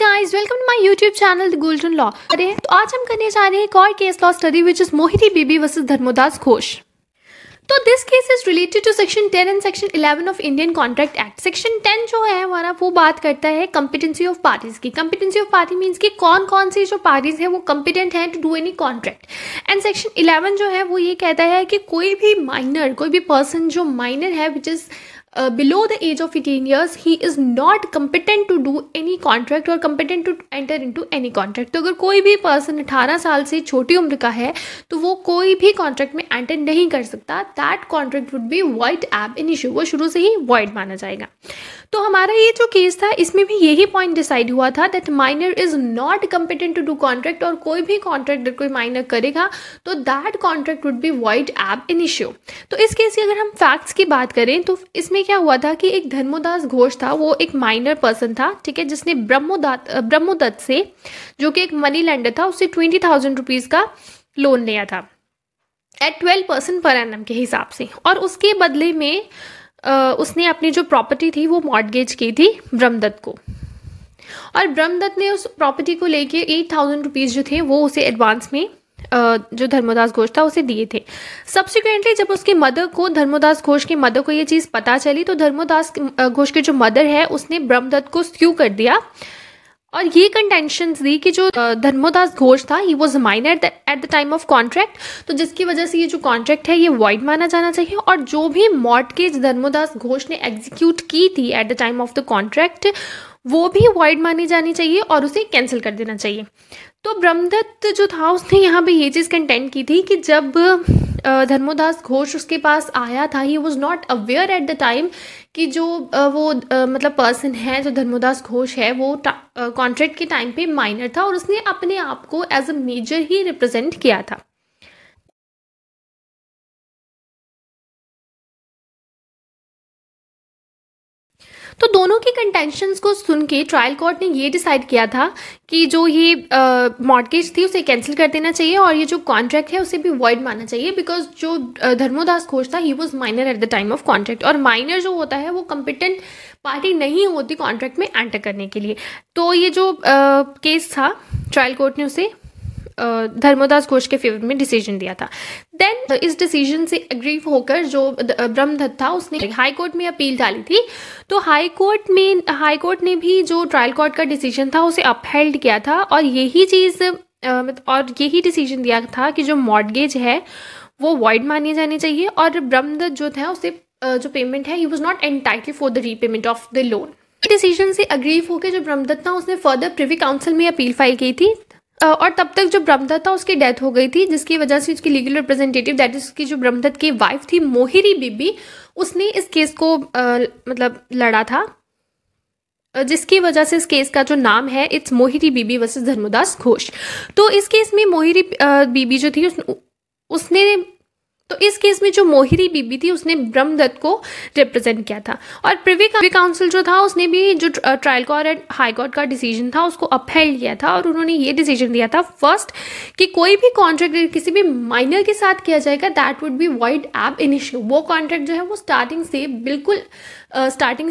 Guys, welcome to my YouTube channel the golden law. अरे तो आज हम करने जा रहे हैं एक और case law study which is Mohori Bibi versus Dharmodas Ghosh. तो this case is related to section 10 and section 11 of Indian contract act. Section 10 जो है हमारा वो बात करता है कॉम्पिटेंसी ऑफ पार्टीज की। कॉम्पिटेंसी ऑफ पार्टी मीन्स कि कौन कौन सी जो पार्टीज है वो कॉम्पिटेंट है to do any contract. And section 11 जो है वो ये कहता है कि कोई भी पर्सन जो माइनर है which is below the age of 18 years, he is not competent to do any contract or competent to enter into any contract। तो अगर कोई भी पर्सन 18 साल से छोटी उम्र का है तो वो कोई भी कॉन्ट्रैक्ट में एंटर नहीं कर सकता। That contract would be void ab initio, वो शुरू से ही void माना जाएगा। तो हमारा ये जो केस था इसमें भी यही पॉइंट डिसाइड हुआ था that minor is not competent to do contract, और कोई भी कॉन्ट्रैक्ट कोई माइनर करेगा तो that contract would be void ab initio। तो इस केस की अगर हम फैक्ट्स की बात करें तो इसमें क्या हुआ था कि एक धर्मोदास घोष था, वो एक माइनर पर्सन था, ठीक है, जिसने ब्रह्मोदत्त से, जो कि एक मनी लेंडर था, उससे 20,000 रुपीज का लोन लिया था एट 12% पर एनम के हिसाब से। और उसके बदले में उसने अपनी जो प्रॉपर्टी थी वो मॉर्गेज की थी ब्रह्मदत्त को, और ब्रह्मदत्त ने उस प्रॉपर्टी को लेके 8,000 रुपीज जो थे वो उसे एडवांस में जो धर्मोदास घोष था उसे दिए थे। सब्सिक्वेंटली जब उसकी मदर को, धर्मोदास घोष की मदर को ये चीज़ पता चली तो धर्मोदास घोष की जो मदर है उसने ब्रह्मदत्त को स्यू कर दिया और ये कंटेंशंस दी कि जो धर्मोदास घोष था he was minor at the time of contract, तो जिसकी वजह से ये जो कॉन्ट्रैक्ट है ये वॉइड माना जाना चाहिए, और जो भी मॉर्टगेज धर्मोदास घोष ने एग्जीक्यूट की थी at the time of the contract वो भी वॉइड मानी जानी चाहिए और उसे कैंसिल कर देना चाहिए। तो ब्रह्मदत्त जो था उसने यहाँ पे ये चीज़ कंटेंट की थी कि जब धर्मोदास घोष उसके पास आया था he was not aware at the time कि जो वो मतलब पर्सन है जो धर्मोदास घोष है वो कॉन्ट्रैक्ट के टाइम पे माइनर था, और उसने अपने आप को एज अ मेजर ही रिप्रेजेंट किया था। तो दोनों की कंटेंशंस को सुन के ट्रायल कोर्ट ने ये डिसाइड किया था कि जो ये मॉर्गेज थी उसे कैंसिल कर देना चाहिए और ये जो कॉन्ट्रैक्ट है उसे भी वॉइड मानना चाहिए, बिकॉज जो धर्मोदास घोष था he was minor at the time of contract, और माइनर जो होता है वो कम्पिटेंट पार्टी नहीं होती कॉन्ट्रैक्ट में एंटर करने के लिए। तो ये जो केस था ट्रायल कोर्ट ने उसे धर्मोदास घोष के फेवर में डिसीजन दिया था। देन इस डिसीजन से एग्री होकर जो ब्रह्मदत्त था उसने हाई कोर्ट में अपील डाली थी। तो हाई कोर्ट ने भी जो ट्रायल कोर्ट का डिसीजन था उसे अपहेल्ड किया था, और यही चीज़ और यही डिसीजन दिया था कि जो मॉर्गेज है वो वॉइड मानी जानी चाहिए, और ब्रह्मदत्त जो था उसे जो पेमेंट है he was not entitled for the repayment of the loan. Decision से एग्री होकर जो ब्रह्मदत्त था उसने फर्दर प्रिवी काउंसिल में अपील फाइल की थी, और तब तक जो ब्रह्मदत्त था उसकी डेथ हो गई थी, जिसकी वजह से उसकी लीगल रिप्रेजेंटेटिव दैट इज उसकी जो ब्रह्मदत्त की वाइफ थी मोहिरी बीबी, उसने इस केस को मतलब लड़ा था, जिसकी वजह से इस केस का जो नाम है इट्स मोहिरी बीबी वर्सेस धर्मोदास घोष। तो इस केस में मोहिरी बीबी जो थी इस केस में जो मोहिरी बीबी थी उसने ब्रह्मदत्त को रिप्रेजेंट किया था, और प्रिवी काउंसिल जो था उसने भी जो trial court and high court का डिसीजन था उसको अपहेल्ड किया था, और उन्होंने ये डिसीजन दिया था फर्स्ट कि कोई भी कॉन्ट्रैक्ट किसी भी माइनर के साथ किया जाएगा that would be void ab initio। वो कॉन्ट्रैक्ट जो है वो स्टार्टिंग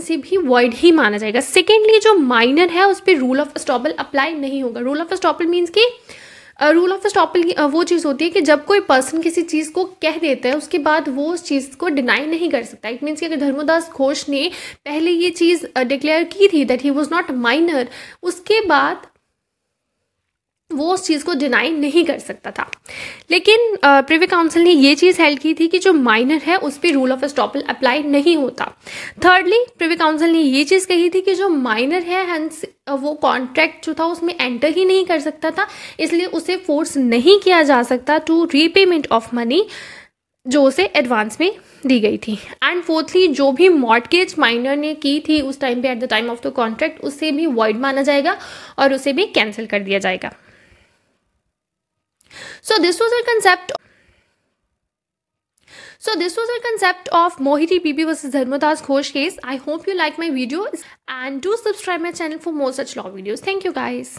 से भी वॉइड ही माना जाएगा। सेकेंडली जो माइनर है उस पर रूल ऑफ एस्टॉपल अप्लाई नहीं होगा। रूल ऑफ एस्टॉपल मीन्स कि रूल ऑफ एस्टॉपल वो चीज़ होती है कि जब कोई पर्सन किसी चीज़ को कह देता है उसके बाद वो उस चीज़ को डिनाई नहीं कर सकता। इट मीन्स कि अगर धर्मोदास घोष ने पहले ये चीज़ डिक्लेयर की थी that he was not minor, उसके बाद वो उस चीज़ को डिनाई नहीं कर सकता था। लेकिन प्रिवी काउंसिल ने ये चीज़ हेल्ड की थी कि जो माइनर है उस पर रूल ऑफ एस्टॉपल अप्लाई नहीं होता। थर्डली प्रिवी काउंसिल ने ये चीज़ कही थी कि जो माइनर है हैंस वो कॉन्ट्रैक्ट जो था उसमें एंटर ही नहीं कर सकता था, इसलिए उसे फोर्स नहीं किया जा सकता टू रीपेमेंट ऑफ मनी जो उसे एडवांस में दी गई थी। एंड फोर्थली जो भी मॉर्टगेज माइनर ने की थी उस टाइम पे at the time of the contract उसे भी वॉइड माना जाएगा और उसे भी कैंसिल कर दिया जाएगा। So this was a concept of Mohiti Bibi versus Dharmodas Ghosh case. I hope you like my video and do subscribe my channel for more such law videos. Thank you guys.